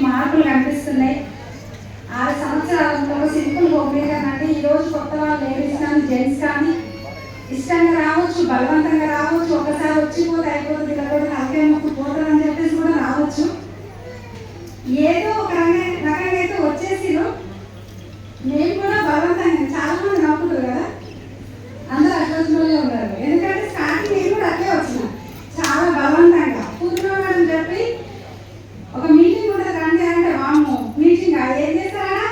మార్పులు కనిపిస్తున్నాయి. 6 సంవత్సరాలలో సింపుల్ హోమ్లీగానండి ఈరోజు కొత్త వాళ్ళు లేడీస్ కానీ జెంట్స్ కానీ ఇష్టంగా రావచ్చు, బలవంతంగా రావచ్చు, ఒకసారి వచ్చిపోతే అయిపోతుంది ఇలా కూడా తలకాయ మొక్కు పోతుంది అని చెప్పేసి కూడా రావచ్చు. ఏదో ఒక రకంగా అయితే వచ్చేసిరు. నేను కూడా బలవంతంగా చాలా మంది నవ్వుకుంటారు కదా, అందరూ అట్లా వచ్చిన ఉన్నారు. ఎందుకంటే స్టార్టింగ్ నేను కూడా అట్లే వచ్చిన చాలా బలవంతంగా కూర్చున్నామని చెప్పి ఒక మీటింగ్ కూడా రండి అంటే వాము మీటింగ్ ఏం చేస్తారా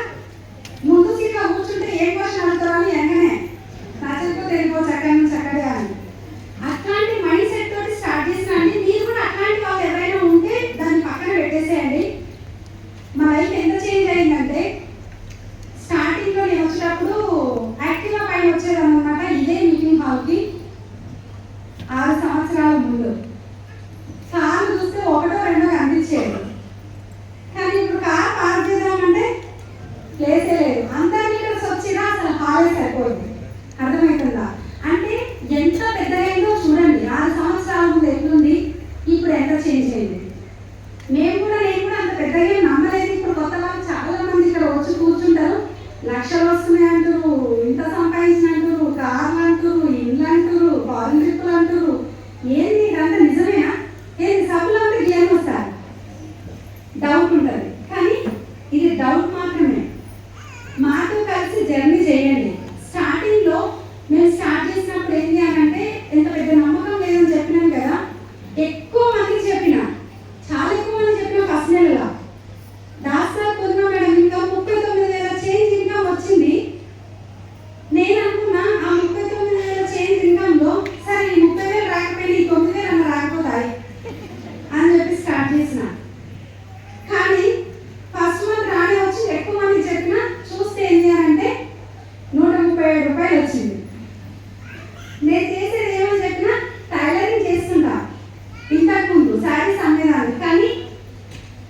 ముందు సీట్లో కూర్చుంటే ఏం క్వశ్చన్ అడుగుతారో అని వెంటనే నచ్చకపోతే వెళ్ళిపోవచ్చు అక్కడి నుంచి అక్కడే అని అట్లాంటి మైండ్ సెట్ తోటి స్టార్ట్ చేసినండి. మీరు కూడా అట్లాంటి వాళ్ళు ఎవరైనా ఉంటే దాన్ని పక్కన పెట్టేసేయండి. మా లైఫ్ ఎంత చేంజ్ అయిందంటే స్టార్టింగ్లో నేను వచ్చినప్పుడు యాక్టివ్గా పైన వచ్చేదన్నమాట ఇదే మీటింగ్ హాల్కి 6 సంవత్సరాల ముందు. కారు చూస్తే ఒకటో రెండో కనిపించేది, కానీ ఇప్పుడు కార్ పార్క్ చేద్దామంటే ప్లేసే లేదు. అందరి లీటర్స్ వచ్చినా అసలు హాలే సరిపోయింది. అర్థమవుతుందా? అంటే ఎంత పెద్దగైందో చూడండి. 6 సంవత్సరాల ముందు ఎట్లుంది, ఇప్పుడు ఎంత చేంజ్ అయింది. నేను కూడా అంత పెద్దగా నమ్మలేదు. ఇప్పుడు కొత్త వాళ్ళు చాలా మంది ఇక్కడ వచ్చి కూర్చుంటారు, లక్షలు వస్తున్నాయి అంటారు, ఇంత సంపాదించినంటారు, కార్లు అంటారు, ఇల్లు అంటారు, ఫారెన్ ట్రిప్పులు అంటారు. ఏంది ఇదంతా నిజమేనా? ఏంది సబ్బులు అంటే జ్ఞానం వస్తారు, డౌట్ ఉంటుంది. కానీ ఇది డౌట్ మాత్రమే. మాతో కలిసి జర్నీ చేయండి. స్టార్టింగ్లో మేము స్టార్ట్ చేసినప్పుడు ఏంటి అని అంటే ఎంత పెద్ద నమ్మకం లేదని చెప్పినాను కదా, ఎక్కువ మందికి చెప్పిన, చాలా ఎక్కువ మంది చెప్పిన. ఫస్ట్ నెలలో దాస్తా పూర్ణ మేడం ఇంకా 39,000 చేంజ్ ఇన్కమ్ వచ్చింది. నేను అనుకున్నా ఆ 39,000 చేంజ్ ఇన్కమ్లో సరే ఈ 30,000 రాకపోయినా ఈ 9,000 అన్న రాకపోతాయి అని చెప్పి స్టార్ట్ చేసిన. కానీ ఫస్ట్ మంత్ రానే వచ్చి ఎక్కువ మంది చెప్పిన. చూస్తే ఏంటి అని అంటే 137 రూపాయలు వచ్చింది. నేను చేసేది ఏమని చెప్పినా టైలరింగ్ చేస్తుంటా, ఇంతకుముందు శారీస్ అమ్మేదాన్ని. కానీ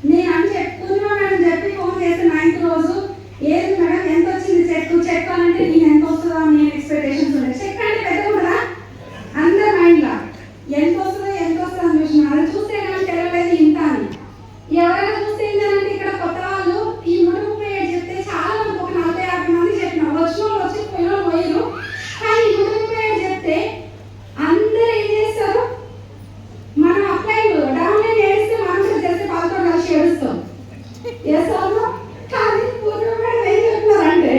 నేను అని చెప్తున్నాను చెప్పి ఫోన్ చేస్తే 9th రోజు ఏది మేడం ఎంత వచ్చింది చెక్ అంటే నేను ఎంత వస్తుందో నేను ఎక్స్పెక్టేషన్స్ ఉన్నాయి. చెక్ అంటే పెద్ద కూడా అందరి మైండ్లో ఎంత వస్తుందో అని చూసిన. అది చూస్తే కానీ తెలలేదు ఇంత అని. ఎవరైనా చూస్తే ఏంటంటే ఇక్కడ కొత్త వాళ్ళు ఈ 137 చెప్తే చాలా మంది ఒక 40-50 మంది చెప్పిన, వచ్చిన వాళ్ళు వచ్చి పోయిన పోయారు. కానీ 137 చెప్తే అందరూ ఏం చేస్తారు, మనం అప్లై డౌన్లైన్ చేస్తే మనం కూడా చేస్తే వాళ్ళతో కలిసి ఏడుస్తాం. కానీ 137 ఏం చెప్తున్నారంటే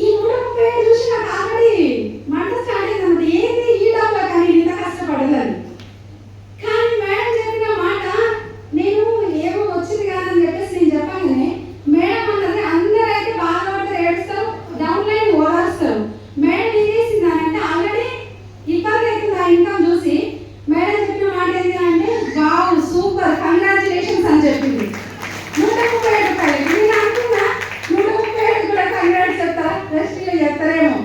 ఈ 137 చూసి నాకు ఆల్రెడీ మంట స్టార్ట్ అయింది. ఏంటి ఈ డబ్బులో కానీ ఇంత కష్టపడదని. కానీ మేడం చెప్పిన మాట నేను ఏమో వచ్చింది కాదని చెప్పేసి నేను చెప్పగానే మేడం అన్నది అందరూ అయితే బాధపడతారు, ఏడుస్తారు, డౌన్లైన్ ఓదారుస్తారు. మేడం ఏం చేసింది అంటే ఆల్రెడీ ఇబ్బంది అవుతుంది ఆ ఇన్కమ్ చూసి. మేడం చెప్పిన మాట ఏంటి అంటే వావ్ సూపర్ కంగ్రాచులేషన్స్ అని చెప్పింది. 137 రూపాయలు. నేను అనుకున్నా 137 కూడా కంగ్రాట్స్ చెప్తారా, రెస్ట్లో చెప్తారేమో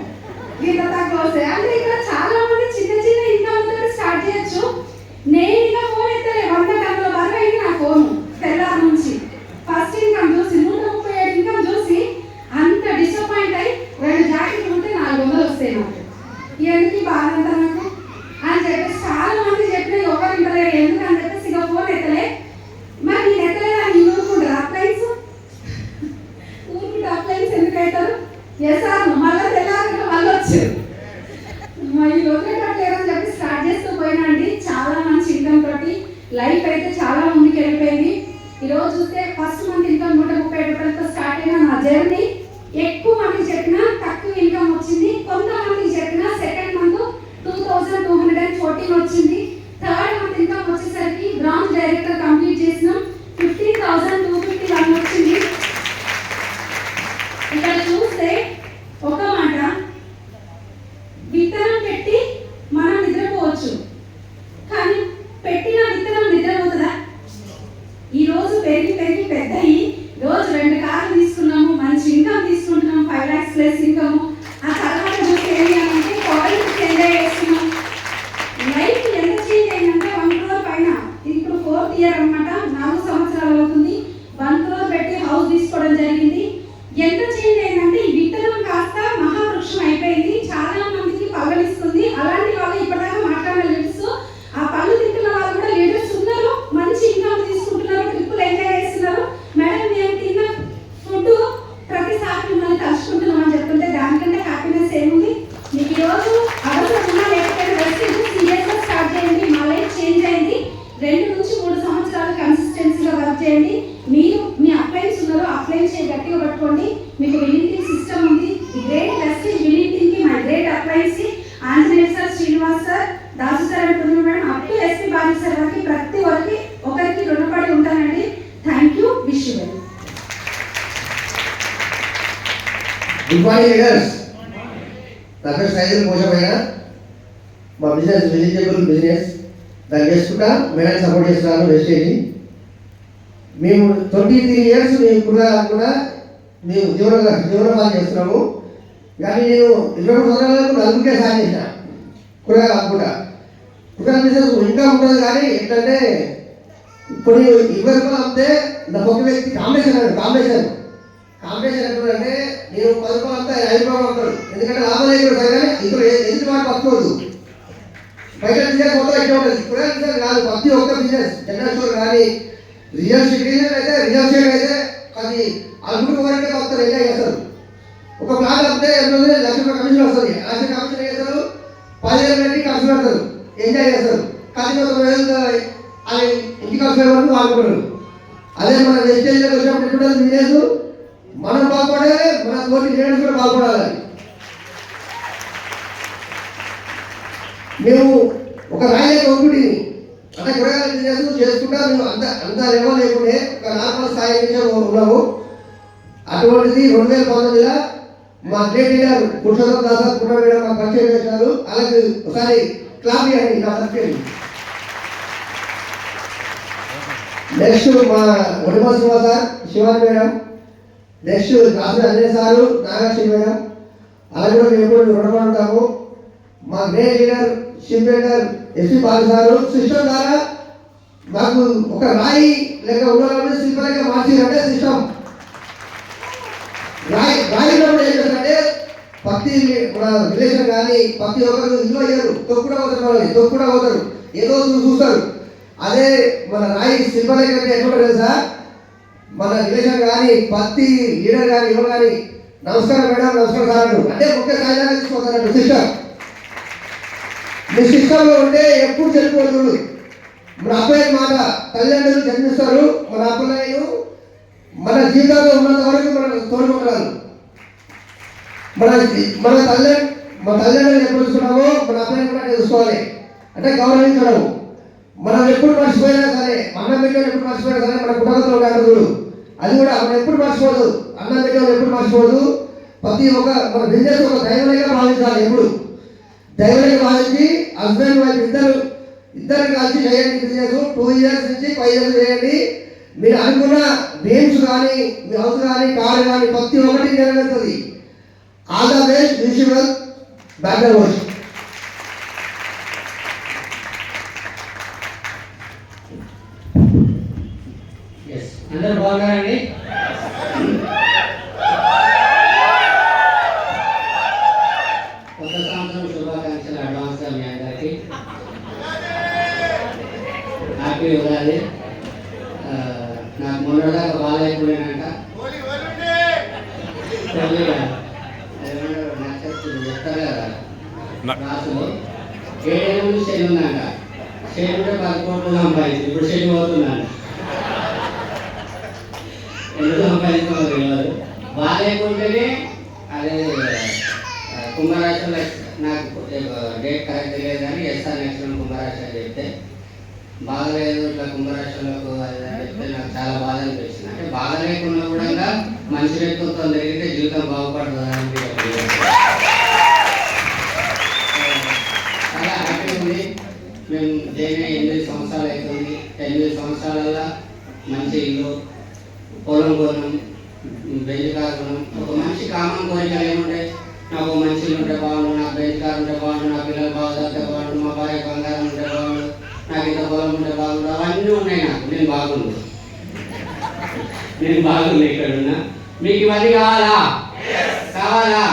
ఇంత తక్కువ వస్తాయి. అంటే ఇక్కడ చాలా మంది చిన్న చిన్న ఇన్కమ్ తోటి స్టార్ట్ చేయొచ్చు. నేను ఇంకా ఫోన్ ఎత్తలే, 100 గంటల వరకు అయింది నా ఫోన్ తెల్లారి నుంచి. ఫస్ట్ ఇన్కమ్ చూసి 137 ఇన్కమ్ చూసి అంత డిసప్పాయింట్ అయ్యి 2 జాకెట్లు ఉంటే 400 వస్తాయి నాకు. ఎందుకు బాధ అంతా నాకు అని చెప్పేసి చాలా మంది చెప్పిన ఎవరు ఇంటలేరు ఎందుకు అని చెప్పేసి ఇక ఫోన్ ఎత్తలే. మరి నేను ఎత్తలేదు అని ఊరుకుంటారు అప్లైన్స్, ఊరుకుంటే అప్లైన్స్ ఎందుకు అవుతారు? ఎస్ఆర్ మళ్ళీ తెల్లారి మళ్ళీ వచ్చారు ఈ వదిలేటట్లేదని చెప్పి స్టార్ట్ చేస్తూ పోయినండి. చాలా మంచి ఇన్కమ్ తోటి లైఫ్ అయితే చాలా ముందుకు వెళ్ళిపోయింది. ఈరోజు చూస్తే ఫస్ట్ మంత్ ఇన్కమ్ 137 రూపాయలతో స్టార్ట్ అయిన నా జర్నీ ఎక్కువ మందికి చెప్పినా తక్కువ ఇన్కమ్ వచ్చింది. కొంతమందికి చెప్పినా సెకండ్ మంత్ 2214 వచ్చింది. థర్డ్ మంత్ ఇన్కమ్ వచ్చేసరికి బ్రాంచ్ డైరెక్టర్ కంప్లీట్ చేసిన 15,251 వచ్చింది. ఇక్కడ చూస్తే ఒక మాట, విత్తనం పెట్టి మనం నిద్రపోవచ్చు, కానీ పెట్టిన విత్తనం నిద్రపోతుందా? ఈ రోజు పెరిగి పెద్ద రోజు 2 కార్లు తీసుకున్నాము, మంచి ఇన్కమ్ తీసుకుంటున్నాము, 5 lakhs ప్లస్ ఇన్కమ్. ఆ తర్వాత చూస్తే ఏంటి అంటే కాలేజ్ ఎంజాయ్ చేస్తున్నాం. లైఫ్ ఎంత చేంజ్ అయిందంటే 1 crore పైన. ఇప్పుడు 4th ఇయర్ అనమాట, 4 సంవత్సరాలు అవుతుంది. 1 crore పెట్టి హౌస్ తీసుకోవడం జరిగింది. ఎంత చేంజ్ అయిందంటే ఈ విత్తనం కాస్త మహావృక్షం అయిపోయింది, చాలా మందికి పల్లవిస్తుంది. అలాంటి వాళ్ళు ఇప్పటిదాకా మాట్లాడిన లీడర్స్, ఆ పళ్ళు తింటున్న వాళ్ళు కూడా లీడర్స్ ఉన్నారు, మంచి ఇన్కమ్ తీసుకుంటున్నారు, ట్రిప్పులు ఎంజాయ్ చేస్తున్నారు. ఆఫీసర్ వరకు ప్రతి ఒక్కరికి రుణపడి ఉంటానండి. Thank you. Wish you well. Good morning leaders. నా పేరు సైజులు మోసపోయినా, మా బిజినెస్ వెజిటేబుల్ బిజినెస్ దాన్ని చేసుకుంటా మేడం సపోర్ట్ చేస్తున్నాను. వెస్టేజ్ మేము 23 years మేము కూడా మేము జీవనోపాధి చేస్తున్నాము. కానీ నేను 23 సంవత్సరాలకు నలుగురికే సాయం చేసిన కూరగాయలు కాకుండా. కూరగాయల బిజినెస్ ఇంకా ఉంటుంది కానీ ఏంటంటే ఇప్పుడు 20 రూపాయలు అమ్మితే నా ఒక వ్యక్తి కాంబినేషన్ ఎక్కడంటే నేను 10 రూపాయలు అంతా 5 రూపాయలు అమ్ముతాడు. ఎందుకంటే లాభం లేకుండా కానీ ఇందులో ఎదుటి మాట పట్టుకోవద్దు. బయట బిజినెస్ మొత్తం ఎక్కడ ఉంటుంది. కూరగాయల బిజినెస్ కాదు, ప్రతి ఒక్క బిజినెస్ జనరల్ స్టోర్ కానీ రియల్ ఎస్టేట్ అయితే అది అల్లుడు వరకే వస్తారు, ఎంజాయ్ చేస్తారు. ఒక ప్లాట్ అమ్మితే ₹1,00,000 కమిషన్ వస్తుంది. లక్ష కమిషన్ చేస్తారు, 10,000 పెట్టి ఖర్చు పెడతారు, ఎంజాయ్ చేస్తారు. కానీ 90,000 అది ఇంటికి వచ్చే వరకు వాడుకుంటారు. అదే మన వెస్టేజ్లోకి వచ్చినప్పుడు ఎప్పుడు బిజినెస్ మనం బాగుపడాలి, మన తోటి లీడర్స్ కూడా బాగుపడాలి. మేము ఒక రాయలే ఒకటి అంటే కూరగాయల బిజినెస్ చేసుకుంటా మేము అంత లెవెల్ లేకుండే ఒక నార్మల్ స్థాయి నుంచే ఉన్నాము. అటువంటిది 2019లో మా great leader Purushottama Das Kumar madam మాకు పరిచయం చేశారు. అలాగే ఒకసారి క్లాప్ చేయండి నా సర్టిఫికేట్. నెక్స్ట్ మా ఒడిమా శివాని మేడం, నెక్స్ట్ రాసిన అంజనే సారు, నాగశ్రీ మేడం, అలాగే కూడా మేము ఎప్పుడు రుణపడి ఉంటాము. మా గ్రేట్ లీడర్ షింపేటర్ ఎస్పీ బాలు సారు సిస్టమ్ ద్వారా మాకు ఒక రాయి లేక ఉండాలని శిల్పలేక మార్చారంటే సిస్టమ్ రాయినప్పుడు ఏం చేస్తారంటే ప్రతి మన రిలేషన్ కానీ ప్రతి ఒక్కరు ఇల్లు అయ్యారు తొక్కుడా అవుతారు ఏదో చూస్తారు. అదే మన రాయి శిల్పలేక అంటే ఎట్లా తెలుసా, మన రిలేషన్ కానీ ప్రతి లీడర్ కానీ ఎవరు కానీ నమస్కారం మేడం, నమస్కారం సార్ అంటే ముఖ్య కార్యాలయం తీసుకోతారంట సిస్టమ్. మీ సిస్టంలో ఉంటే ఎప్పుడు చనిపోతుంది. మన అబ్బాయి మాట తల్లిదండ్రులు జన్మిస్తారు, మన అబ్బాయిలు మన జీవితంలో ఉన్నంత వరకు మన తోడుకుంటారు. మన తల్లిదండ్రులు ఎప్పుడు చూసుకున్నామో మన అబ్బాయిని కూడా చూసుకోవాలి, అంటే గౌరవించడం. మనం ఎప్పుడు మర్చిపోయినా సరే, అన్నం పెట్టాలి ఎప్పుడు మర్చిపోయినా సరే మన కుటుంబంలో ఉంటారు చూడు, అది కూడా మనం ఎప్పుడు మర్చిపోదు. అన్నం పెట్టాలి ఎప్పుడు మర్చిపోదు. ప్రతి ఒక్క మన బిజినెస్ ఒక దైవంగా భావించాలి. ఎప్పుడు దైవంగా భావించి హస్బెండ్ వైఫ్ ఇద్దరు కలిసి చేయండి బిజినెస్. 2 years నుంచి 5 years చేయండి. మీరు అనుకున్న డ్రీమ్స్ కానీ మీ హౌస్ కానీ కారు కానీ ప్రతి ఒక్కటి నెరవేరుతుంది. All the best. Wish you well. Back the word. అందరూ బాగున్నారండి? కొత్త సంవత్సరం శుభాకాంక్షలు అడ్వాన్స్ గా మీ అందరికి. హ్యాపీ ఉగాది. నాకు మొన్నదాకా బాగాలేకపోయినాక నక్షత్రం చెప్తారు కదా రాసులు 7 నుంచి శని ఉందంట. శని ఉంటే 10 కోట్లు సంపాదించింది. ఇప్పుడు శని పోతుందంట. ఎందుకు సంపాదించుకోవాలి తెలియదు. బాగాలేకుంటేనే అదే కుంభరాశిలో నాకు డేట్ కరెక్ట్ తెలియదు కానీ ఎస్ఆర్ నక్షత్రం కుంభరాశి అని చెప్తే బాగలేదు ఇట్లా కుంభరాశిలోకి అది అని చెప్తే నాకు చాలా బాధ అనిపించింది. అంటే బాగలేకుండా కూడా మంచి వ్యక్తితో జరిగితే జీవితం బాగుపడుతుంది అని చాలా హ్యాపీ ఉంది. మేము దేని 8 సంవత్సరాలు అవుతుంది. 8 సంవత్సరాలలో మంచి ఇల్లు, పొలం కొనం, బెంచ్ కారు కొనం. ఒక మనిషి కామన్ కోరికలు ఏముంటాయి? నాకు మంచి ఇల్లు ఉంటే బాగుండు, నాకు బెంచ్ కారు ఉంటే బాగుండు, నా పిల్లలు బాగుంటే బాగుండు, మా భార్య బంగారం ఉంటే బాగుండు, నాకు ఇంత పొలం ఉంటే బాగుండు. అవన్నీ ఉన్నాయి నాకు. నేను బాగుంది ఇక్కడ ఉన్నా. మీకు ఇవన్నీ కావాలా?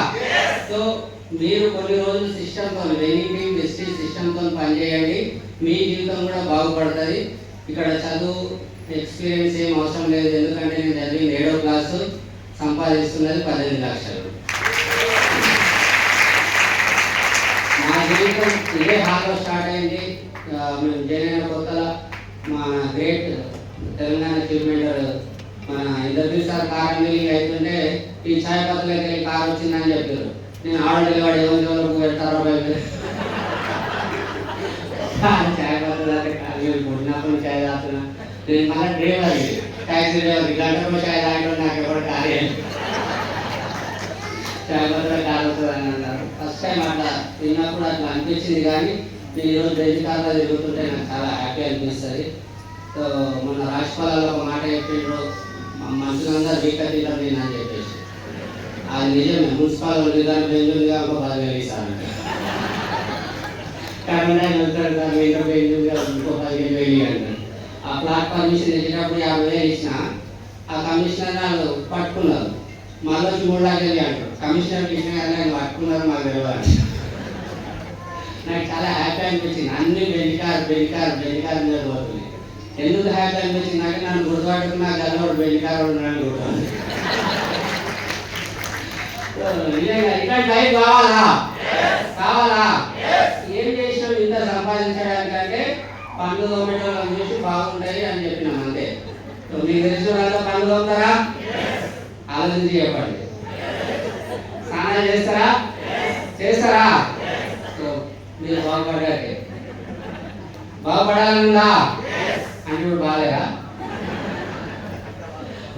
సో మీరు కొన్ని రోజులు సిస్టమ్తో వెన్నింగ్ వెస్టేజ్ సిస్టమ్తో పనిచేయండి. మీ జీవితం కూడా బాగుపడుతుంది. ఇక్కడ చదువు ఎక్స్పీరియన్స్ ఏం అవసరం లేదు. ఎందుకంటే నేను చదివి 7వ క్లాసు, సంపాదిస్తున్నది 18 లక్షలు. నా జీవితం ఇదే హాల్లో స్టార్ట్ అయింది. మేము జైన కొత్తలో మన గ్రేట్ తెలంగాణ చీఫ్ మినిస్టర్ మన ఇంద్రజీత్ సార్ కార్ మిల్లింగ్ అవుతుంటే ఈ ఛాయ్ పత్రలోకి వెళ్ళి కార్ వచ్చిందని చెప్పారు. నేను ఆర్డర్ వాడు ఎవరికి పెడతారో ఛాయ్ పత్ర నేను పుట్టినప్పటి నుంచి చాయ్ తాగుతున్నా. నేను మళ్ళీ డ్రైవర్, ట్యాక్సీ డ్రైవర్, గంటకు చాయ్ తాగడం నాకు ఎవరు కార్యం చాయ్ బదులు కారు అవుతుంది అని అన్నారు. ఫస్ట్ టైం అట్లా తిన్నప్పుడు అట్లా అనిపించింది. కానీ నేను ఈరోజు బెంజ్ కార్లో తిరుగుతుంటే నాకు చాలా హ్యాపీ అనిపిస్తుంది. సో మొన్న రాజపాలలో ఒక మాట చెప్పిండ్రు, మనుషులందరూ వీక తింటారు నేను అని చెప్పేసి. అది నిజమే. మున్సిపల్ ఉంది కానీ బెంజ్ ఉంది కానీ ఒక 10,000 ఇస్తానంటే కరెంట్ వెళ్తాడు కానీ ఇంటర్ బెంజ్ ఉంది ఇంకో 15,000 అంటారు. ఆ ప్లాట్ పర్మిషన్ ఇచ్చినప్పుడు 50,000 ఇచ్చిన ఆ కమిషనర్ వాళ్ళు పట్టుకున్నారు. మళ్ళీ వచ్చి 3 లక్షలు అంటారు. కమిషనర్కి ఇచ్చిన కానీ పట్టుకున్నారు మాకు తెలియదు. నాకు చాలా హ్యాపీ అనిపించింది. అన్ని బెంజ్ కార్ మీద పోతుంది. ఎందుకు హ్యాపీ అనిపించింది అంటే నన్ను గుర్తుపట్టుకుని నాకు గల్లవాడు బెంజ్ కార్ ఉన్నాను గుర్తుంది. ఇట్లాంటి లైఫ్ కావాలా? ఏం చేసినాం ఇంత సంపాదించడానికంటే పనులు తోమేటోళ్ళని చూసి బాగుంటాయి అని చెప్పినాం అంతే. సో మీకు తెలిసిన వాళ్ళతో పనులు తోముతారా? ఆలోచించి చెప్పండి. స్నానాలు చేస్తారా? సో మీరు బాగుపడాలనుందా అంటే ఇప్పుడు బాగాలేరా?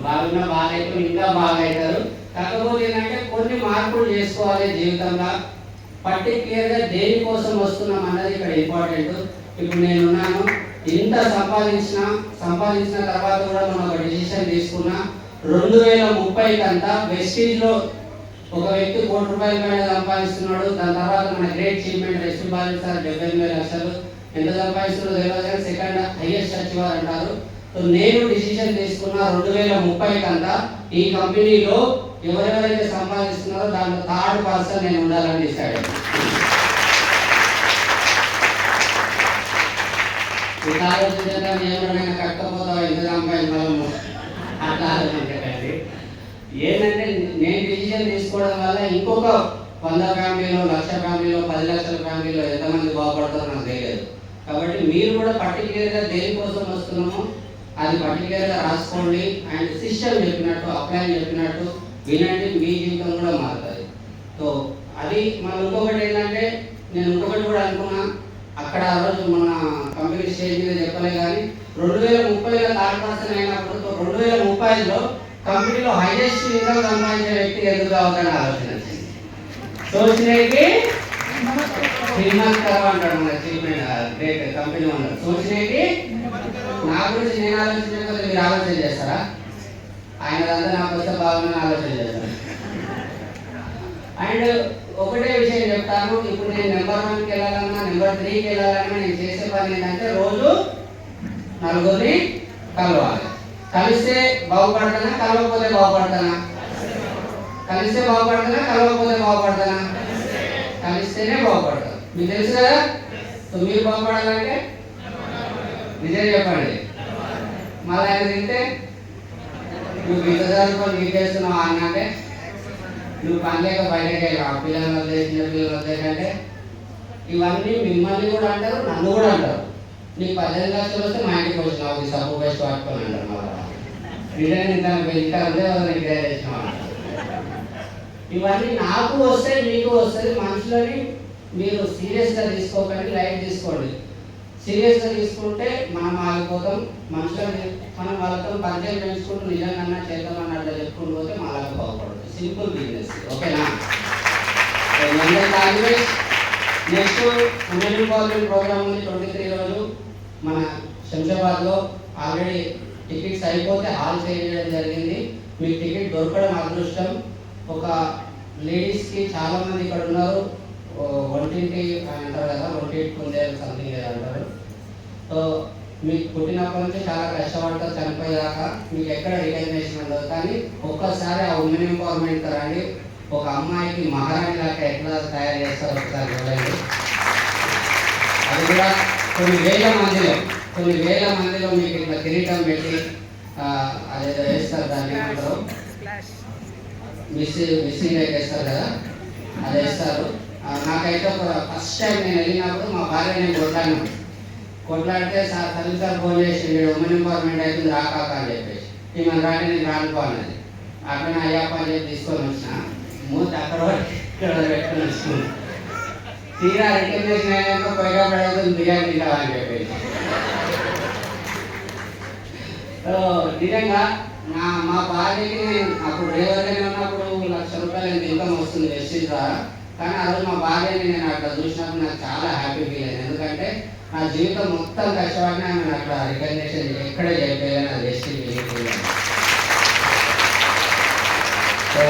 బాగున్నా బాగాలేకపోతే ఇంకా బాగా అవుతారు. కాకపోతే ఏంటంటే కొన్ని మార్పులు చేసుకోవాలి జీవితంలో. పర్టిక్యులర్గా దేనికోసం వస్తున్నాం అన్నది ఇక్కడ ఇంపార్టెంట్. ఇప్పుడు నేనున్నాను, ఇంత సంపాదించిన తర్వాత కూడా మనం ఒక డిసిషన్ తీసుకున్నా. 2030 కంతా వెస్టీజ్లో ఒక వ్యక్తి ₹1 కోటి పైన సంపాదిస్తున్నాడు. దాని తర్వాత మన great achievement SP Balu sir 78 లక్షలు ఎంత సంపాదిస్తున్నాడో తెలియదు కానీ సెకండ్ హైయెస్ట్ అచీవర్ అంటారు. సో నేను డిసిషన్ తీసుకున్నా 2030 కంతా ఈ కంపెనీలో ఎవరెవరైతే సంపాదిస్తున్నారో దాంట్లో 3rd పర్సన్ నేను ఉండాలని డిసైడ్ అయ్యాను. ఆలోచించడానికి ఏమైనా కట్టకపోతావు ఎంత సంపాదించాము అట్లా ఆలోచించకండి. ఏంటంటే నేను డిసిషన్ తీసుకోవడం వల్ల ఇంకొక 100 ఫ్యామిలీలో, 1,00,000 ఫ్యామిలీలో, 10 లక్షల ఫ్యామిలీలో ఎంతమంది బాగుపడతారో నాకు తెలియదు. కాబట్టి మీరు కూడా పర్టికులర్గా దేనికోసం వస్తున్నామో అది పర్టికులర్గా రాసుకోండి. అండ్ సిస్టమ్ చెప్పినట్టు, అప్లైన్ చెప్పినట్టు వినండి, మీ జీవితం కూడా మారుతుంది. సో అది మనం ఇంకొకటి ఏంటంటే నేను ఇంకొకటి కూడా అనుకున్నా. అక్కడ ఆ రోజు మన కంపెనీ స్టేజ్ మీద చెప్పలే కానీ 2030లో 3rd పర్సన్ అయినప్పుడు 2030లో కంపెనీలో హైయెస్ట్ ఇన్కమ్ సంపాదించే వ్యక్తి ఎందుకు అవుతాడని ఆలోచన వచ్చింది. సోచనేకి హిమ్మత్ కరవ అంటాడు మన చీఫ్మెంట్ గ్రేట్ కంపెనీ ఉన్నారు. సోచనేకి నా గురించి నేను ఆలోచించకపోతే మీరు ఆలోచన చేస్తారా? ఆయనదంతా నాకు వస్తే బాగుందని ఆలోచన చేస్తాను. అండ్ ఒకటే విషయం చెప్తాను. ఇప్పుడు నేను నెంబర్ 1కి వెళ్ళాలన్నా, నెంబర్ 3కి వెళ్ళాలన్నా నేను చేసే పని ఏంటంటే రోజు నలుగురిని కలవాలి. కలిస్తే బాగుపడతానా, కలవకపోతే బాగుపడతానా? కలిస్తే బాగుపడతానా, కలవకపోతే బాగుపడతానా? కలిస్తేనే బాగుపడతాను. మీకు తెలుసు కదా. సో మీరు బాగుపడాలంటే నిజం చెప్పండి. మళ్ళీ ఆయన తింటే నువ్వు ఇంత చదువుకొని నీకు చేస్తున్నావు అన్నంటే నువ్వు పనిలేక బయటకి వెళ్ళావు. పిల్లలు వదిలేసిన పిల్లలు వదిలేకంటే ఇవన్నీ మిమ్మల్ని కూడా అంటారు, నన్ను కూడా అంటారు. నీకు 18 లక్షలు వస్తే మా ఇంటికి వచ్చినావు సబ్బు బెస్ట్ పట్టుకొని అంటారు. మళ్ళీ రిటర్న్ ఇంకా వెళ్తారంటే వాళ్ళని క్లియర్ చేసినావు. ఇవన్నీ నాకు వస్తే మీకు వస్తుంది. మనుషులని మీరు సీరియస్గా తీసుకోకండి, లైట్ తీసుకోండి. సీరియస్గా తీసుకుంటే మనం ఆగిపోతాం. మనుషులని మనం వాళ్ళతో పరిచయం పెంచుకుంటూ నిజంగా చేద్దామన్నట్టు చెప్పుకుంటూ పోతే మళ్ళీ బాగుపడుతుంది. Simple business. ఓకేనా? నెక్స్ట్ ఉమెన్ ఎంపవర్మెంట్ ప్రోగ్రామ్ ఉంది 23 రోజు మన శంషాబాద్లో. ఆల్రెడీ టికెట్స్ అయిపోతే హాల్ చేయడం జరిగింది. మీకు టికెట్ దొరకడం అదృష్టం. ఒక లేడీస్కి చాలామంది ఇక్కడ ఉన్నారు. వంటింటి అంటారు కదా, వంటింటి కుందేలు సంథింగ్ ఏదో అంటారు. సో మీకు పుట్టినప్పటి నుంచి చాలా కష్టపడతారు చనిపోయేదాకా. మీకు ఎక్కడ రికగ్నేషన్ ఉండదు. కానీ ఒక్కసారి ఆ ఉమెన్ ఎంపవర్మెంట్ రండి. ఒక అమ్మాయికి మహారాణి లాగా ఎట్లా తయారు చేస్తారు ఒకసారి చూడండి. అది కూడా కొన్ని వేల మందిలో మీకు ఇట్లా కిరీటం పెట్టి అదేదో వేస్తారు. దాన్ని ఏమంటారు, మిస్సింగ్ వేస్తారు కదా, అది వేస్తారు. నాకైతే ఒక ఫస్ట్ టైం నేను వెళ్ళినప్పుడు మా భార్య నేను కొట్లాడితే సార్ ఫోన్ చేసి ఉమెన్ ఎంపవర్మెంట్ అవుతుంది రాకాక అని చెప్పేసి ఈమెను రాని నేను రానుకోవాలన్నది. అట్లనే అయ్యప్ప అని చెప్పి తీసుకొని వచ్చిన మూత అక్కడ ఇక్కడ పెట్టుకొని వస్తుంది. తీరా రికగ్నేషన్ అయినాక పోయినప్పుడు బిర్యానీ తింటావని చెప్పేసి సో నిజంగా మా భార్యకి అప్పుడు డ్రైవర్గానే ఉన్నప్పుడు ₹1,00,000 ఇన్కమ్ వస్తుంది వెస్టీజ్ ద్వారా. కానీ ఆ రోజు మా భార్యని నేను అక్కడ చూసినప్పుడు నాకు చాలా హ్యాపీ ఫీల్ అయింది. ఎందుకంటే నా జీవితం మొత్తం కష్టపడినా ఆమెను అక్కడ రికగ్నేషన్ ఎక్కడే చేయలేదు అది వెస్టీజ్ వెళ్ళిపోయింది. సో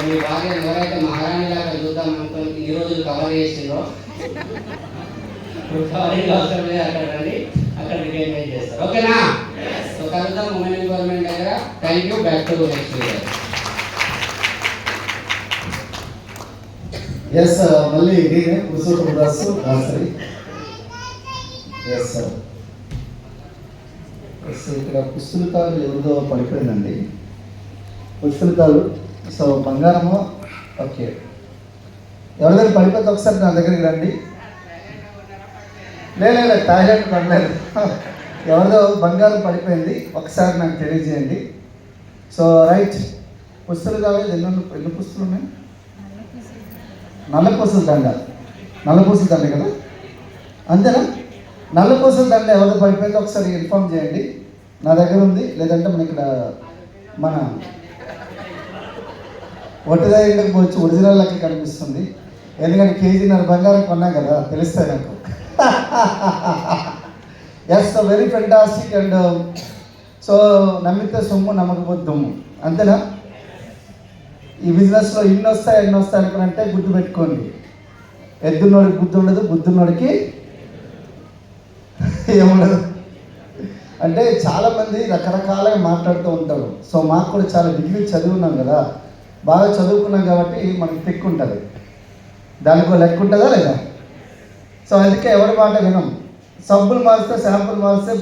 మీ భార్యను ఎవరైతే మహారాణిలాగా చూద్దాం అనుకుని ఈ రోజు కవర్ చేసిందో కవరింగ్ అవసరం లేదు, అక్కడ రండి, అక్కడ రికగ్నైజ్ చేస్తారు. ఓకేనా? సో కలుద్దాం ఉమెన్ గవర్నమెంట్ దగ్గర. Thank you. Back to next video. Yes మళ్ళీ నేనే పురుషోత్తమ దాసు దాసరి. Yes sir. ఇక్కడ పుస్తకాలు ఎవరిదో పడిపోయిందండి, పుస్తకాలు. సో బంగారము ఓకే, ఎవరి దగ్గర పడిపోతే ఒకసారి నా దగ్గరికి రండి. లేదు టాయిలెట్ పడలేదు, ఎవరిదో బంగారం పడిపోయింది, ఒకసారి నాకు తెలియజేయండి. సో రైట్, పుస్తకాలు ఎన్ని పుస్తకాలు ఉన్నాయి? నల్లపూసల దండ, నల్లపూసల దండ కదా, అంతేనా? నల్లపూసల దండ ఎవరిదో పడిపోయిందో ఒకసారి ఇన్ఫామ్ చేయండి. నా దగ్గర ఉంది, లేదంటే మన ఇక్కడ మన ఒట్టిదా ఇంటికి పోవచ్చు, ఒరిజినల్ లెక్క కనిపిస్తుంది. ఎందుకంటే కేజీన్నర బంగారం కొన్నా కదా, తెలుస్తాయి నాకు. Yes, very fantastic. And so నమ్మితే సొమ్ము, నమ్మకపోతే దుమ్ము, అంతేనా? ఈ బిజినెస్లో ఎన్ని వస్తాయి అనుకున్నంటే గుర్తుపెట్టుకోండి, ఎద్దున్నోడికి బుద్ధి ఉండదు, బుద్ధున్నోడికి ఏముండదు. అంటే చాలామంది రకరకాలుగా మాట్లాడుతూ ఉంటారు. సో మాకు కూడా చాలా డిగ్రీ చదువున్నాం కదా, బాగా చదువుకున్నాం కాబట్టి మనకి తెక్కు ఉంటుంది, దానికో లెక్క ఉంటుందా లేదా? సో అందుకే ఎవరి మాట వినం. సబ్బులు మారిస్తే, శాంపుల్ మారిస్తే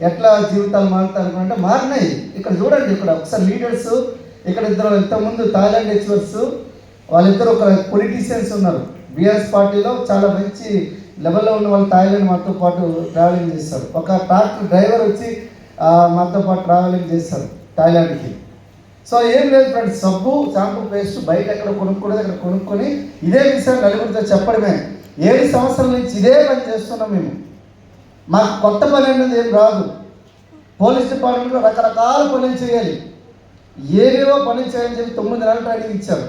ఎట్లా జీవితాలు మారుతాయి అనుకుంటే మారినాయి. ఇక్కడ చూడండి, ఇక్కడ ఒకసారి లీడర్స్, ఇక్కడ ఇద్దరు ఇంతకుముందు థాయిలాండ్ ఎక్స్పర్ట్స్, వాళ్ళిద్దరు ఒక పొలిటీషియన్స్ ఉన్నారు బీఆర్ఎస్ పార్టీలో, చాలా మంచి లెవెల్లో ఉన్న వాళ్ళు థాయిలాండ్ మాతో పాటు ట్రావెలింగ్ చేస్తారు. ఒక ట్రాక్టర్ డ్రైవర్ వచ్చి మాతో పాటు ట్రావెలింగ్ చేస్తారు థాయిలాండ్కి. సో ఏం లేదు ఫ్రెండ్స్, సబ్బు షాంపూ పేస్ట్ బయట ఎక్కడ కొనుక్కోలేదు, అక్కడ కొనుక్కొని ఇదే విషయం నలుగురితో చెప్పడమే. 7 సంవత్సరాల నుంచి ఇదే పని చేస్తున్నాం మేము. మాకు కొత్త పని అనేది ఏం రాదు. పోలీస్ డిపార్ట్మెంట్లో రకరకాల పనులు చేయాలి, ఏవేవో పనులు చేయాలని చెప్పి 9 నెలల ట్రైనింగ్ ఇచ్చారు.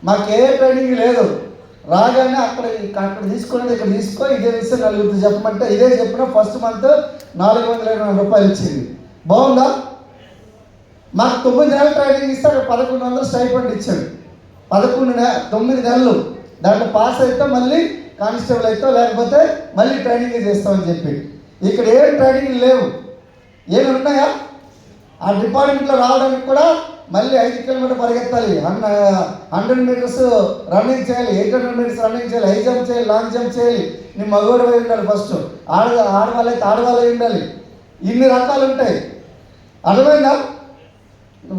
మాకు ఏ ట్రైనింగ్ లేదు. రాగానే అక్కడ తీసుకునేది ఇక్కడ తీసుకో, ఇదే విషయం నలుగురితో చెప్పమంటే ఇదే చెప్పిన ఫస్ట్ మంత్ ₹420 ఇచ్చింది. బాగుందా? మాకు 9 నెలల ట్రైనింగ్ ఇస్తే అక్కడ 1100 స్టైపెండ్ ఇచ్చాడు. 9 నెలలు దాంట్లో పాస్ అయితే మళ్ళీ కానిస్టేబుల్ అవుతావు, లేకపోతే మళ్ళీ ట్రైనింగ్ చేస్తామని చెప్పి. ఇక్కడ ఏం ట్రైనింగ్ లేవు, ఏమి ఉన్నాయా? ఆ డిపార్ట్మెంట్లో రావడానికి కూడా మళ్ళీ 5 కిలోమీటర్ పరిగెత్తాలి, 100 మీటర్స్ రన్నింగ్ చేయాలి, 800 మీటర్స్ రన్నింగ్ చేయాలి, హై జంప్ చేయాలి, లాంగ్ జంప్ చేయాలి. నీ మగవాడు అయి ఉండాలి, ఫస్ట్ ఆడవాళ్ళైతే ఆడవాళ్ళు అయి ఉండాలి. ఇన్ని రకాలు ఉంటాయి, అర్థమైందా?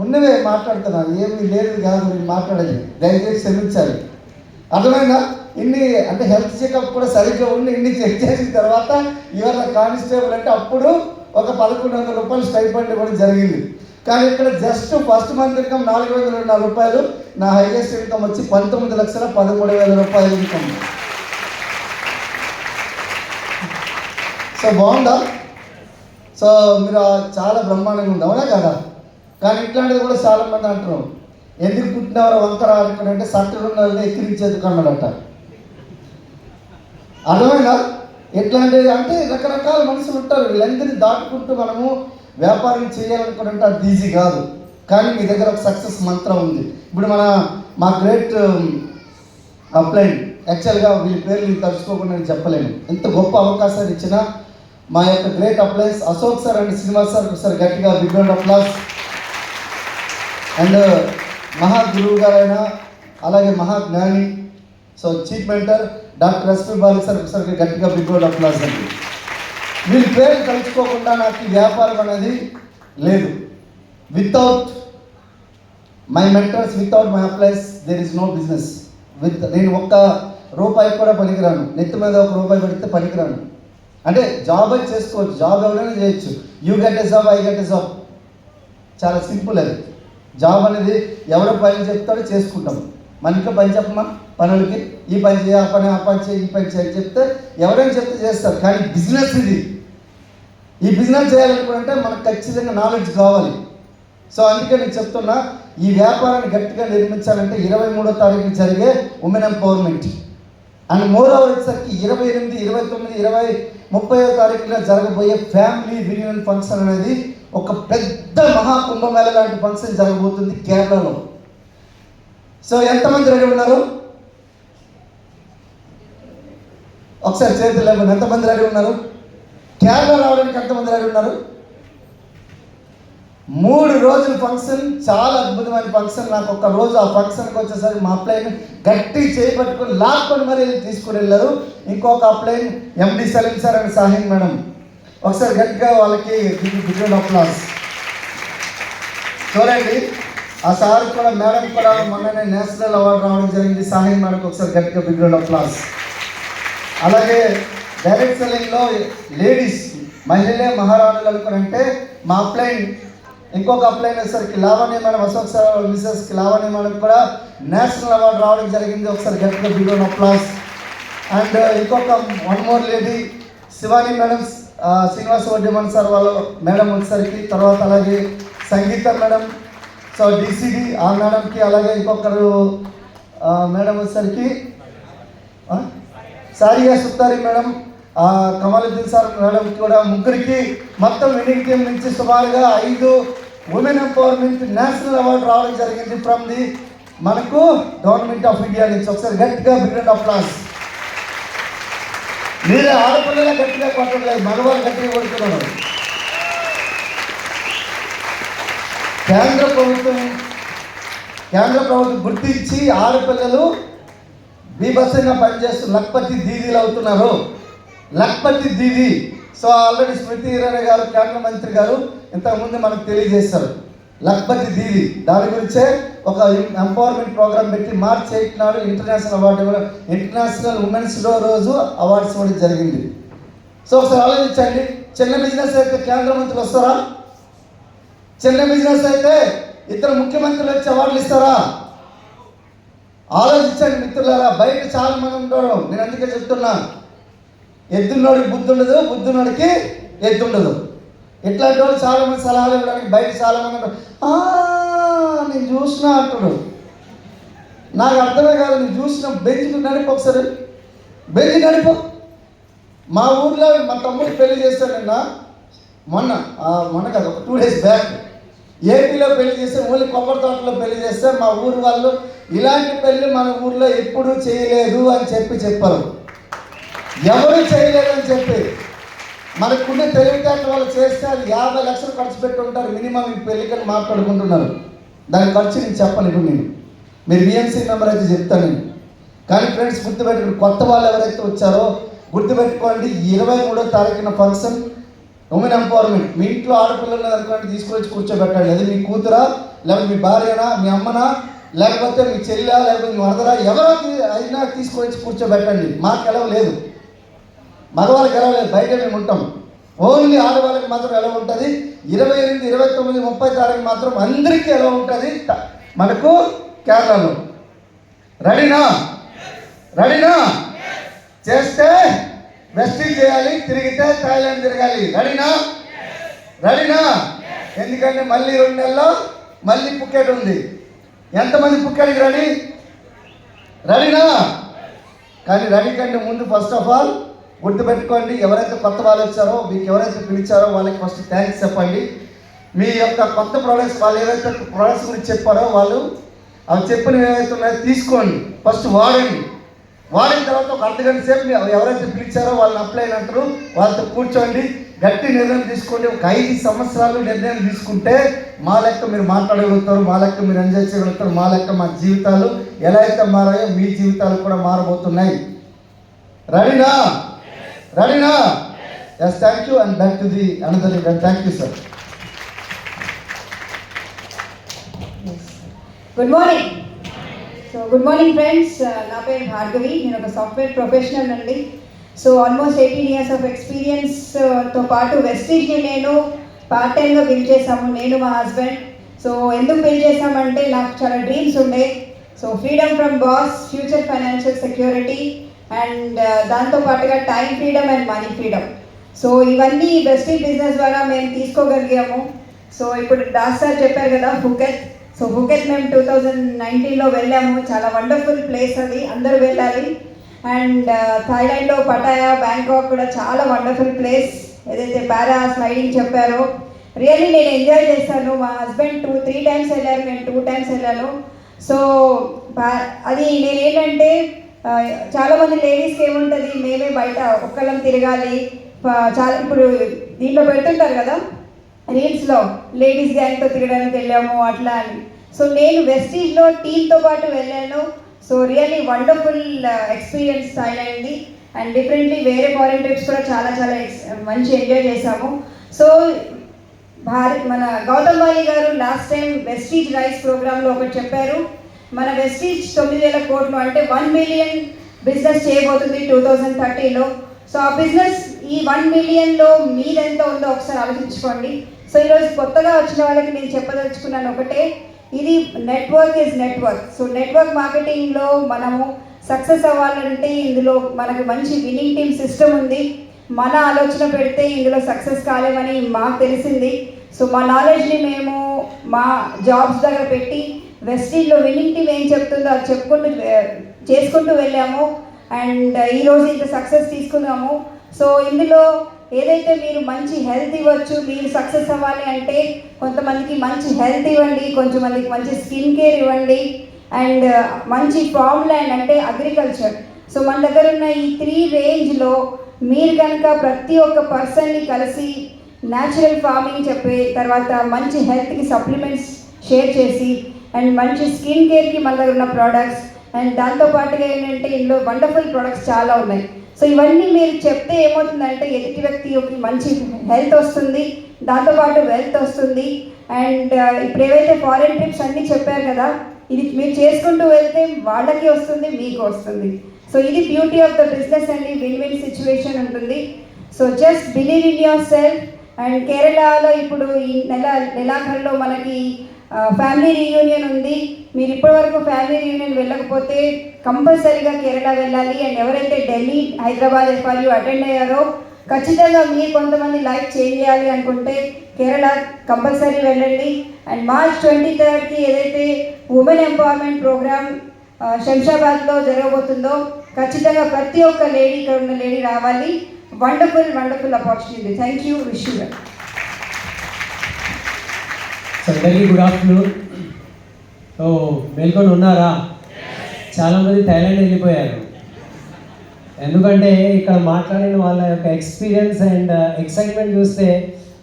ఉన్నవే మాట్లాడుతున్నాను, ఏమి లేదు కాదు నేను మాట్లాడేది, దయచేసి క్షమించాలి. అర్థమైందా? ఇన్ని అంటే హెల్త్ చెకప్ కూడా సరిగ్గా ఉండి ఇన్ని చెక్ చేసిన తర్వాత ఇవాళ కానిస్టేబుల్ అంటే అప్పుడు ఒక ₹1,100 స్టైపెండ్ ఇవ్వడం జరిగింది. కానీ ఇక్కడ జస్ట్ ఫస్ట్ మంత్ ఇన్కమ్ ₹420. నా హైయెస్ట్ ఇన్కమ్ వచ్చి ₹19,13,000 ఇన్కమ్. సో బాగుందా? సో మీరు చాలా బ్రహ్మాండంగా ఉంది, అవునా కదా? కానీ ఇట్లాంటిది కూడా చాలామంది అంటారు, ఎందుకు పుట్టినవారో వంకర అనుకుంటే సట్టలు ఉన్న వాళ్ళని ఎక్కిరించేందుకు అన్నాడట. అర్థమైనా? ఎట్లాంటిది అంటే రకరకాల మనుషులు ఉంటారు, వీళ్ళందరినీ దాటుకుంటూ మనము వ్యాపారం చేయాలనుకుంటే అది ఈజీ కాదు. కానీ మీ దగ్గర ఒక సక్సెస్ మంత్రం ఉంది. ఇప్పుడు మా గ్రేట్ అప్లైన్, యాక్చువల్గా వీళ్ళ పేర్లు నేను తలుచుకోకుండా నేను చెప్పలేను. ఇంత గొప్ప అవకాశాలు ఇచ్చిన మా యొక్క great uplines Ashok sir and Srinivas sir ఒకసారి గట్టిగా big round of applause. And మహా గురువు గారైన అలాగే మహాజ్ఞాని, so chief mentor doctor SP Bali sir ఒకసారి గట్టిగా బిగ్ రౌండ్ ఆఫ్ అప్లాస్ అండి. వీళ్ళ పేరు తలుచుకోకుండా నాకు ఈ వ్యాపారం అనేది లేదు. Without my mentors, without my uplines there is no business. నేను ₹1 కూడా పనికిరాను, నెత్తి మీద ₹1 పెడితే పనికిరాను. అంటే జాబ్ అయితే చేసుకోవచ్చు, జాబ్ ఎవరైనా చేయొచ్చు. You get a job, I get a job, చాలా సింపుల్ అది. జాబ్ అనేది ఎవడో పని చెప్తాడో చేసుకుంటాం. మన ఇంట్లో పని చెప్పమా పనులకి, ఈ పని చేయి, ఆ పని చేయి, ఈ పని చేయి చెప్తే ఎవరైనా చెప్తే చేస్తారు. కానీ బిజినెస్ ఇది ఈ బిజినెస్ చేయాలనుకుంటే మనకు ఖచ్చితంగా నాలెడ్జ్ కావాలి. సో అందుకే నేను చెప్తున్నా, ఈ వ్యాపారాన్ని గట్టిగా నిర్మించాలంటే 23వ తారీఖు జరిగే women empowerment and more over వచ్చేసరికి 28, 29, 20, 30వ తారీఖున జరగబోయే ఫ్యామిలీ రీయూనియన్ ఫంక్షన్ అనేది ఒక పెద్ద మహాకుంభమేళ లాంటి ఫంక్షన్ జరగబోతుంది కేరళలో. సో ఎంతమంది రెడీ ఉన్నారు? ఒకసారి చేతులు లేకుండా ఎంతమంది రెడీ ఉన్నారు? కేరళ రావడానికి ఎంతమంది రెడీ ఉన్నారు? 3 రోజుల ఫంక్షన్, చాలా అద్భుతమైన ఫంక్షన్. నాకు ఒక రోజు ఆ ఫంక్షన్కి వచ్చేసరికి మా అప్లైన్ గట్టి చేపట్టుకొని లాక్కొని మరీ తీసుకుని వెళ్ళారు. ఇంకొక upline MD Saleem sir and Shaheen madam. ఒకసారి గట్టిగా వాళ్ళకి బిగ్ అప్లాస్ చూడండి. ఆ సార్ కూడా, మేడం కూడా మొన్ననే నేషనల్ అవార్డు రావడం జరిగింది. సాహిన్ మేడంకి ఒకసారి గట్టిగా బిగ్ అప్లాస్. అలాగే డైరెక్ట్ సెల్లింగ్లో లేడీస్, మహిళలే మహారాణులు అనుకునంటే మా అప్లైన్, ఇంకొక అప్లైన్ వచ్చేసరికి లావణ్య మేడం, అశోక్ సార్ మిసెస్కి లావణ్య మేడం కూడా నేషనల్ అవార్డు రావడం జరిగింది. ఒకసారి గట్టిగా బిగ్ అప్లాస్. అండ్ ఇంకొక one more lady Shivani madam, Srinivasa వడ్డీమన్ సార్ వాళ్ళ మేడం వచ్చేసరికి, తర్వాత అలాగే సంగీత మేడం, సో డిసిడి ఆ మేడంకి, అలాగే ఇంకొకరు మేడం వచ్చేసరికి సారియా సుత్తారి మేడం, కమాలుద్దీన్ సార్ మేడంకి కూడా, ముగ్గురికి మొత్తం విన్నింగ్ టీం నుంచి సుమారుగా 5 ఉమెన్ ఎంపవర్మెంట్ నేషనల్ అవార్డు రావడం జరిగింది ఫ్రమ్ ది మనకు గవర్నమెంట్ ఆఫ్ ఇండియా నుంచి. ఒకసారి గట్టిగా బిగ్ అప్లాస్. మీరు ఆడపిల్లలే గట్టిగా కొట్టలేదు, మగవాళ్ళు గట్టిగా కొడుతున్నారు. కేంద్ర ప్రభుత్వం గుర్తించి ఆడపిల్లలు బీభత్సంగా పనిచేస్తూ లక్పతి దీదీలు అవుతున్నారు. లక్పతి దీదీ. సో ఆల్రెడీ స్మృతి ఇరానీ గారు, కేంద్ర మంత్రి గారు ఇంతకుముందు మనకు తెలియజేశారు లక్పతి దీదీ. దాని గురించే ఒక ఎంపవర్మెంట్ ప్రోగ్రామ్ పెట్టి మార్చి 8 నాడు ఇంటర్నేషనల్ అవార్డు ఇవ్వడం, ఇంటర్నేషనల్ ఉమెన్స్ డే రోజు అవార్డ్స్ ఇవ్వడం జరిగింది. సో ఒకసారి ఆలోచించండి, చిన్న బిజినెస్ అయితే కేంద్ర మంత్రులు వస్తారా? చిన్న బిజినెస్ అయితే ఇద్దరు ముఖ్యమంత్రులు వచ్చి అవార్డులు ఇస్తారా? ఆలోచించండి మిత్రులారా. బయట చాలా మంది ఉంటారు, నేను అందుకే చెప్తున్నా, ఎద్దున్నోడికి బుద్ధి ఉండదు, బుద్ధున్నోడికి ఎద్దు ఉండదు. ఇట్లాంటి వాళ్ళు చాలా మంది సలహాలు ఇవ్వడానికి బయట చాలా మంది ఉంటారు. నేను చూసినా అంటాడు. నాకు అర్థమే కాదు, నేను చూసిన బెంచ్ నడిపి, ఒకసారి బెంచ్ నడిపో. మా ఊర్లో మా తమ్ముడు పెళ్లి చేస్తాడు మొన్న కాదు, ఒక 2 days బ్యాక్ ఏపీలో పెళ్లి చేస్తే, ఓన్లీ కొబ్బరి తోటలో పెళ్లి చేస్తే మా ఊరు వాళ్ళు ఇలాంటి పెళ్లి మన ఊర్లో ఎప్పుడూ చేయలేదు అని చెప్పారు. ఎవరు చేయలేదు అని చెప్పి మనకున్న తెలివితేటల వాళ్ళు చేస్తే అది 50 లక్షలు ఖర్చు పెట్టి ఉంటారు మినిమం ఈ పెళ్ళికని మాట్లాడుకుంటున్నారు. దాని ఖర్చు నేను చెప్పను ఇప్పుడు, మీరు బిఎంసీ నెంబర్ అయితే చెప్తాను నేను. కానీ ఫ్రెండ్స్ గుర్తుపెట్టుకోండి, కొత్త వాళ్ళు ఎవరైతే వచ్చారో గుర్తుపెట్టుకోండి, 23వ తారీఖున ఫంక్షన్ ఉమెన్ ఎంపవర్మెంట్. మీ ఇంట్లో ఆడపిల్లలు అనుకోండి, తీసుకొచ్చి కూర్చోబెట్టండి. అది మీ కూతురా, లేకపోతే మీ భార్యనా, మీ అమ్మనా, లేకపోతే మీ చెల్లా, లేకపోతే మీ వరదరా, ఎవరో అయినా తీసుకొచ్చి కూర్చోబెట్టండి. మాకు ఎలా లేదు, మగవాళ్ళకి ఎలా లేదు, బయట మేము ఉంటాం. ఓన్లీ ఆడవాళ్ళకి మాత్రం ఎలా ఉంటుంది, 28, 29, 30 తారీఖు మాత్రం అందరికీ ఎలా ఉంటుంది మనకు కేరళలో. రెడీనా? చేస్తే వెస్టింగ్ చేయాలి, తిరిగితే థాయిలాండ్ తిరగాలి. రెడీనా? ఎందుకంటే మళ్ళీ 2 నెలల్లో మళ్ళీ పుక్కెట్ ఉంది. ఎంతమంది పుక్కెట్కి రెడీనా? కానీ రెడీ కంటే ముందు ఫస్ట్ ఆఫ్ ఆల్ గుర్తుపెట్టుకోండి, ఎవరైతే కొత్త వాళ్ళు వచ్చారో, మీకు ఎవరైతే పిలిచారో వాళ్ళకి ఫస్ట్ థ్యాంక్స్ చెప్పండి. మీ యొక్క కొత్త ప్రోడక్ట్స్, వాళ్ళు ఏవైతే ప్రోడక్ట్స్ గురించి చెప్పారో వాళ్ళు అవి చెప్పినవి ఏవైతే ఉన్నాయో తీసుకోండి, ఫస్ట్ వాడండి. వాడిన తర్వాత ఒక అర్ధగంట సేపు ఎవరైతే పిలిచారో వాళ్ళని అప్లై అంటారు, వాళ్ళతో కూర్చోండి, గట్టి నిర్ణయం తీసుకోండి. ఒక 5 సంవత్సరాలు నిర్ణయం తీసుకుంటే మా లెక్క మీరు మాట్లాడగలుగుతారు, మా లెక్క మీరు ఎంజాయ్ చేయగలుగుతారు, మా లెక్క మా జీవితాలు ఎలా అయితే మారాయో మీ జీవితాలు కూడా మారబోతున్నాయి. రెడీనా? Yes, thank you and back to the another event. Thank you, sir. Good morning. So good morning friends. నా పేరు భార్గవి, నేను ఒక సాఫ్ట్వేర్ ప్రొఫెషనల్ అండి. సో ఆల్మోస్ట్ 18 years ఆఫ్ ఎక్స్పీరియన్స్తో పాటు వెస్టీజ్ని నేను పార్ట్ టైంగా బిల్డ్ చేసాము, నేను మా హస్బెండ్. సో ఎందుకు బిల్డ్ చేసామంటే నాకు చాలా డ్రీమ్స్ ఉండే. So freedom from boss, future financial security, and దాంతో పాటుగా time freedom and money freedom. So ఇవన్నీ వెస్టీజ్ బిజినెస్ ద్వారా మేము తీసుకోగలిగాము. సో ఇప్పుడు దాస్ సార్ చెప్పారు కదా ఫుకెత్. సో ఫుకెత్ మేము 2019లో వెళ్ళాము. చాలా వండర్ఫుల్ ప్లేస్ అది, అందరూ వెళ్ళాలి. అండ్ థాయిలాండ్లో పటాయా, బ్యాంకాక్ కూడా చాలా వండర్ఫుల్ ప్లేస్. ఏదైతే పారా స్లైడింగ్ చెప్పారో రియల్లీ నేను ఎంజాయ్ చేశాను. మా హస్బెండ్ 2-3 టైమ్స్ వెళ్ళారు, నేను 2 టైమ్స్ వెళ్ళాను. సో అది నేనేంటంటే చాలామంది లేడీస్కి ఏముంటుంది, మేమే బయట ఒక్కళ్ళం తిరగాలి. చాలా ఇప్పుడు దీంట్లో పెడుతుంటారు కదా రీల్స్లో, లేడీస్ గ్యాంగ్తో తిరగడానికి వెళ్ళాము అట్లా అని. సో నేను వెస్టీజ్లో టీమ్తో పాటు వెళ్ళాను. సో రియల్లీ వండర్ఫుల్ ఎక్స్పీరియన్స్ థాయిలాండ్ది. అండ్ డిఫరెంట్లీ వేరే ఫారెన్ ట్రిప్స్ కూడా చాలా చాలా మంచి ఎంజాయ్ చేశాము. సో మన Gautam Bali garu last time Vestige rise ప్రోగ్రాంలో ఒకటి చెప్పారు. మన వెస్టీజ్ 9,000 కోట్లు అంటే 1 బిలియన్ బిజినెస్ చేయబోతుంది 2030లో. సో ఆ బిజినెస్ ఈ 1 బిలియన్లో మీదెంత ఉందో ఒకసారి ఆలోచించుకోండి. సో ఈరోజు కొత్తగా వచ్చిన వాళ్ళకి నేను చెప్పదలుచుకున్నాను ఒకటే, ఇది network is network. So network మార్కెటింగ్లో మనము సక్సెస్ అవ్వాలంటే ఇందులో మనకు మంచి విన్నింగ్ టీమ్ సిస్టమ్ ఉంది. మన ఆలోచన పెడితే ఇందులో సక్సెస్ కాలేమని మాకు తెలిసింది. సో మా నాలెడ్జ్ని మేము మా జాబ్స్ దగ్గర పెట్టి వెస్టీజ్లో విన్నింగ్ టీమ్ ఏం చెప్తుందో అది చేసుకుంటూ వెళ్ళాము. అండ్ ఈరోజు ఇంత సక్సెస్ తీసుకున్నాము. సో ఇందులో ఏదైతే మీరు మంచి హెల్త్ ఇవ్వచ్చు, మీరు సక్సెస్ అవ్వాలి అంటే కొంతమందికి మంచి హెల్త్ ఇవ్వండి, కొంచెంమందికి మంచి స్కిన్ కేర్ ఇవ్వండి, అండ్ మంచి ఫార్మ్ ల్యాండ్ అంటే అగ్రికల్చర్. సో మన దగ్గర ఉన్న ఈ 3 రేంజ్లో మీరు కనుక ప్రతి ఒక్క పర్సన్ని కలిసి న్యాచురల్ ఫార్మింగ్ చెప్పే తర్వాత మంచి హెల్త్కి సప్లిమెంట్స్ షేర్ చేసి అండ్ మంచి స్కిన్ కేర్కి మన దగ్గర ఉన్న ప్రోడక్ట్స్ అండ్ దాంతోపాటుగా ఏంటంటే ఇందులో వండర్ఫుల్ ప్రోడక్ట్స్ చాలా ఉన్నాయి. సో ఇవన్నీ మీరు చెప్తే ఏమవుతుందంటే ఎదుటి వ్యక్తికి మంచి హెల్త్ వస్తుంది, దాంతోపాటు వెల్త్ వస్తుంది. అండ్ ఇప్పుడు ఏవైతే ఫారెన్ ట్రిప్స్ అన్నీ చెప్పారు కదా, ఇది మీరు చేసుకుంటూ వెళ్తే వాళ్ళకి వస్తుంది, మీకు వస్తుంది. సో ఇది బ్యూటీ ఆఫ్ ద బిజినెస్ అండి, విన్ విన్ సిచ్యువేషన్ ఉంటుంది. So just believe in your self. And కేరళలో ఇప్పుడు ఈ నెలాఖరులో మనకి ఫ్యామిలీ రీయూనియన్ ఉంది. మీరు ఇప్పటివరకు ఫ్యామిలీ రీయూనియన్ వెళ్ళకపోతే కంపల్సరీగా కేరళ వెళ్ళాలి. అండ్ ఎవరైతే ఢిల్లీ, హైదరాబాద్ ఎఫ్ఆర్యూ అటెండ్ అయ్యారో ఖచ్చితంగా మీరు కొంతమంది లైఫ్ చేంజ్ చేయాలి అనుకుంటే కేరళ కంపల్సరీ వెళ్ళండి. అండ్ March 23కి ఏదైతే ఉమెన్ ఎంపవర్మెంట్ ప్రోగ్రామ్ శంషాబాద్లో జరగబోతుందో ఖచ్చితంగా ప్రతి ఒక్క లేడీ, ఇక్కడ ఉన్న లేడీ రావాలి. Wonderful wonderful opportunity. Thank you. Wish you well. అందరికీ గుడ్ ఆఫ్టర్నూన్. సో మేల్కొని ఉన్నారా? చాలామంది థాయిలాండ్ వెళ్ళిపోయారు. ఎందుకంటే ఇక్కడ మాట్లాడిన వాళ్ళ యొక్క ఎక్స్పీరియన్స్ అండ్ ఎక్సైట్మెంట్ చూస్తే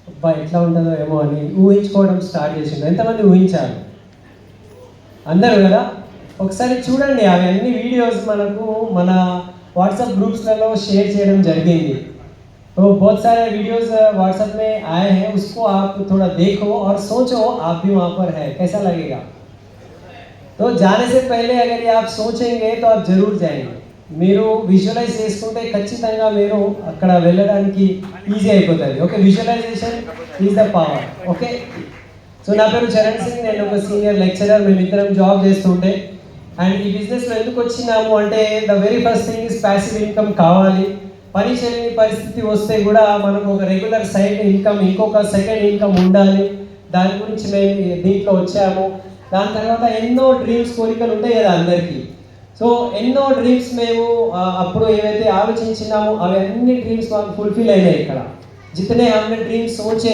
అబ్బా ఎట్లా ఉంటుందో ఏమో అని ఊహించుకోవడం స్టార్ట్ చేసిండు. ఎంతమంది ఊహించారు? అందరూ కదా. ఒకసారి చూడండి, అవి అన్ని వీడియోస్ మనకు మన వాట్సాప్ ग्रुप्सలలో షేర్ చేయడం జరిగింది. तो बहुत सारे वीडियोस व्हाट्सएप में आए हैं, उसको आप थोड़ा देखो और सोचो आप भी वहाँ पर है, कैसा लगेगा. तो जाने से पहले अगर ये आप सोचेंगे तो आप जरूर जाएंगे. మీరు విజువలైజ్ చేసుకుంటే ఖచ్చితంగా మీరు అక్కడ వెళ్ళడానికి ఈజీ అయిపోతుంది. Okay, visualisation is the power. Okay, so నా పేరు చరణ్ సింగ్, నేను ఒక సీనియర్ లెక్చరర్. మేమిద్దరం జాబ్ చేస్తుంటే అండ్ ఈ బిజినెస్లో ఎందుకు వచ్చినాము అంటే the very first thing is passive income కావాలి. పని చేయని పరిస్థితి వస్తే కూడా మనకు ఒక రెగ్యులర్ సైడ్ ఇన్కమ్, ఇంకొక సెకండ్ ఇన్కమ్ ఉండాలి. దాని గురించి మేము దీంట్లో వచ్చాము. దాని తర్వాత ఎన్నో డ్రీమ్స్, కోరికలు ఉంటాయి కదా అందరికీ. సో ఎన్నో డ్రీమ్స్ మేము అప్పుడు ఏవైతే ఆలోచించినామో అవి అన్ని డ్రీమ్స్ మాకు ఫుల్ఫిల్ అయినాయి. ఇక్కడ जितने हमने ड्रीम्स सोचे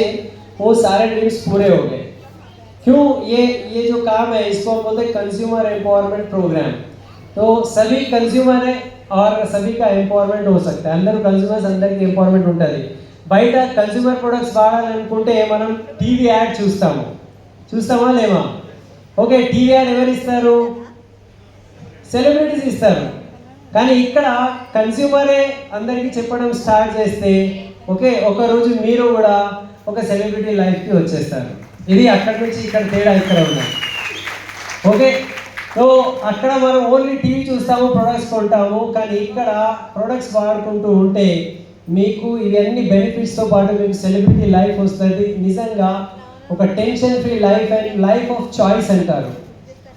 वो सारे ड्रीम्स पूरे हो गए. क्यों? ये जो काम है इसको हम बोलते हैं कंज्यूमर एम्पावरमेंट प्रोग्राम. तो सभी कंज्यूमर है और सभी का एम्पावरमेंट हो सकता है. अंदर कंज्यूमर्स अंदर की एम्पावरमेंट ఉంటుంది. బయట కన్స్యూమర్ ప్రొడక్ట్స్ వాడాలనుకుంటే మనం టీవీ యాడ్ చూస్తామా లేమా? ఓకే, టీవీ యాడ్ ఎవరు ఇస్తారు? సెలబ్రిటీస్ ఇస్తారు. కానీ ఇక్కడ కన్స్యూమరే అందరికీ చెప్పడం స్టార్ట్ చేస్తే ఓకే, ఒకరోజు మీరు కూడా ఒక సెలబ్రిటీ లైఫ్కి వచ్చేస్తారు. ఇది అక్కడి నుంచి ఇక్కడ తేడా ఇక్కడ ఉన్నాయి. ఓకే, సో అక్కడ మనం ఓన్లీ టీవీ చూస్తాము, ప్రొడక్ట్స్ కొంటాము. కానీ ఇక్కడ ప్రొడక్ట్స్ వాడుకుంటూ ఉంటే మీకు ఇవన్నీ బెనిఫిట్స్తో పాటు మీకు సెలబ్రిటీ లైఫ్ వస్తుంది. నిజంగా ఒక tension free life and life of choice అంటారు.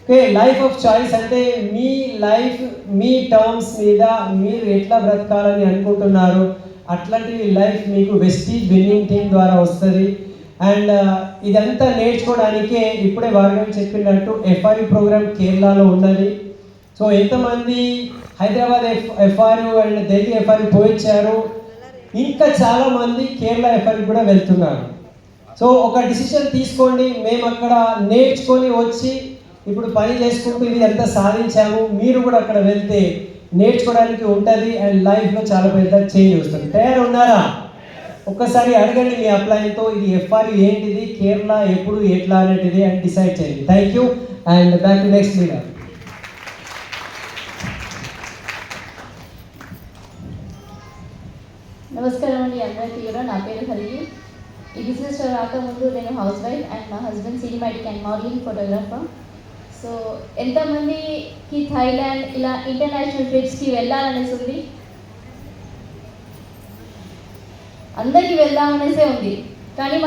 ఓకే, లైఫ్ ఆఫ్ చాయిస్ అంటే మీ లైఫ్ మీ టర్మ్స్ మీద మీరు ఎట్లా బ్రతకాలని అనుకుంటున్నారు అట్లాంటి లైఫ్ మీకు వెస్టీజ్ విన్నింగ్ టీమ్ ద్వారా వస్తుంది. అండ్ ఇదంతా నేర్చుకోవడానికే ఇప్పుడే భార్గవి చెప్పినట్టు ఎఫ్ఆర్యు ప్రోగ్రామ్ కేరళలో ఉన్నది. సో ఎంతమంది Hyderabad FRU and Delhi FRU పోయించారు, ఇంకా చాలామంది కేరళ ఎఫ్ఆర్యు కూడా వెళ్తున్నారు. సో ఒక డిసిషన్ తీసుకోండి, మేము అక్కడ నేర్చుకొని వచ్చి ఇప్పుడు పని చేసుకుంటూ ఇది ఎంత సాధించాము, మీరు కూడా అక్కడ వెళ్తే నేర్చుకోవడానికి ఉంటుంది అండ్ లైఫ్లో చాలా పెద్ద చేంజ్ వస్తుంది. తయారు ఉన్నారా? ఒక్కసారి అడగండి మీ అప్లైన్తో, ఇది ఎఫ్ఆర్యు ఏంటిది, కేరళ ఎప్పుడు ఎట్లా అనేటిది అని డిసైడ్ చేయండి. Thank you and back to next leader. నమస్కారం అండి అందరికీ కూడా. నా పేరు హరి. ఈ బిజినెస్ రాకముందు నేను హౌస్ వైఫ్ అండ్ మా husband cinematic and modelling photographer. So ఎంతమందికి థాయిలాండ్ ఇలా ఇంటర్నేషనల్ ట్రిప్స్కి వెళ్ళాలనేసి ఉంది? అందరికీ వెళ్దామనేసే ఉంది, కానీ